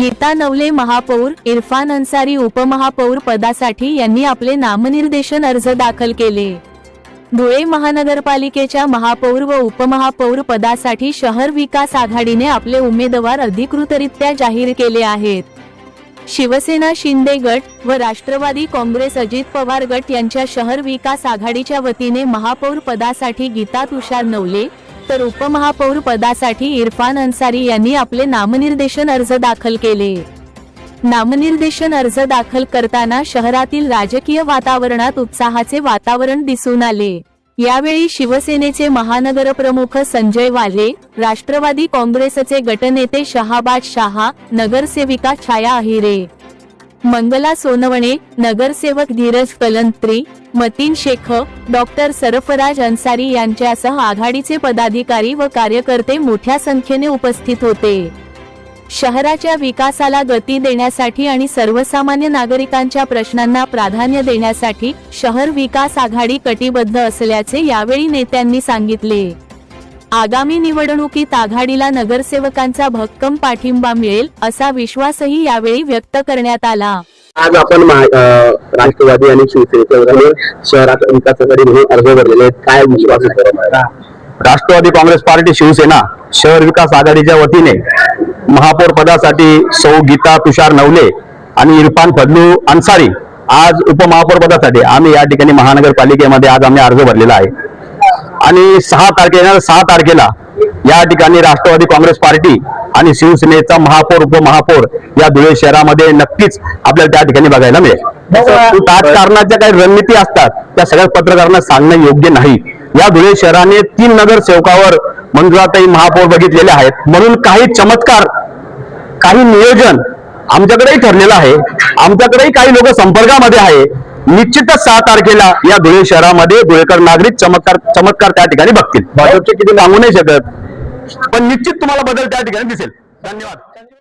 गीता नवले महापौर, इरफान अन्सारी उपमहापौर पदासाठी यांनी आपले नामनिर्देशन अर्ज दाखल केले। धुळे महानगरपालिकेच्या महापौर व उपमहापौर पदासाठी शहर विकास आघाडीने आपले उमेदवार अधिकृतरित्या जाहीर केले आहेत। शिवसेना शिंदे गट व राष्ट्रवादी काँग्रेस अजित पवार गट यांच्या शहर विकास आघाडीच्या वतीने महापौर पदासाठी गीता तुषार नवले तर उपमहापौर पदासाठी इरफान अन्सारी यांनी आपले नामनिर्देशन अर्ज दाखल केले। नामनिर्देशन अर्ज दाखल करताना शहरातील राजकीय वातावरणात उत्साहाचे वातावरण दिसून आले। यावेळी शिवसेनेचे महानगरप्रमुख संजय वाले, राष्ट्रवादी काँग्रेसचे गटनेते शहाबाज शाह, नगरसेविका छाया अहिरे, मंगला सोनवणे, नगरसेवक धीरज कलंत्री, मतीन शेख, डॉक्टर सरफराज अन्सारी यांच्यासह आघाडीचे पदाधिकारी व कार्यकर्ते मोठ्या संख्येने उपस्थित होते। शहराच्या विकासाला गती देण्यासाठी आणि सर्वसामान्य नागरिकांच्या प्रश्नांना प्राधान्य देण्यासाठी शहर विकास आघाडी कटिबद्ध असल्याचे यावेळी नेत्यांनी सांगितले। आगामी निवडणुकीत आघाडीला नगरसेवकांचा भक्कम पाठिंबा मिळेल असा विश्वासही यावेळी व्यक्त करण्यात आला। आज आपण राष्ट्रवादी आणि शिवसेनेच्या शहरात विकास आघाडी म्हणून अर्ज भरलेले, काय विश्वास आहे? राष्ट्रवादी काँग्रेस पार्टी शिवसेना शहर विकास आघाडीच्या वतीने महापौर पदासाठी सौ गीता तुषार नवले आणि इरफान फडलू अन्सारी आज उपमहापौर पदासाठी आम्ही या ठिकाणी महानगरपालिकेमध्ये आज आम्ही अर्ज भरलेला आहे। आणि 6 तारखेला या ठिकाणी राष्ट्रवादी काँग्रेस पार्टी आणि शिवसेनेचा महापौर उपमहापौर या धुळे शहरामध्ये नक्कीच आपल्याला त्या ठिकाणी बघायला मिळेल। राजकारणाच्या काही रणनीती असतात त्या सगळ्या पत्रकारांना सांगणं योग्य नाही। या धुळे शहराने 3 नगरसेवकावर मंजुळाताई महापौर बघितलेले आहेत, म्हणून काही चमत्कार, काही नियोजन आमच्याकडेही ठरलेलं आहे। आमच्याकडेही काही लोक संपर्कामध्ये आहे। निश्चितच 6 तारखेला या धुळे शहरामध्ये धुळेकर नागरिक चमत्कार त्या ठिकाणी बघतील। भाजपचे किती सांगू नाही शकत, पण निश्चित तुम्हाला बदल त्या ठिकाणी दिसेल। धन्यवाद।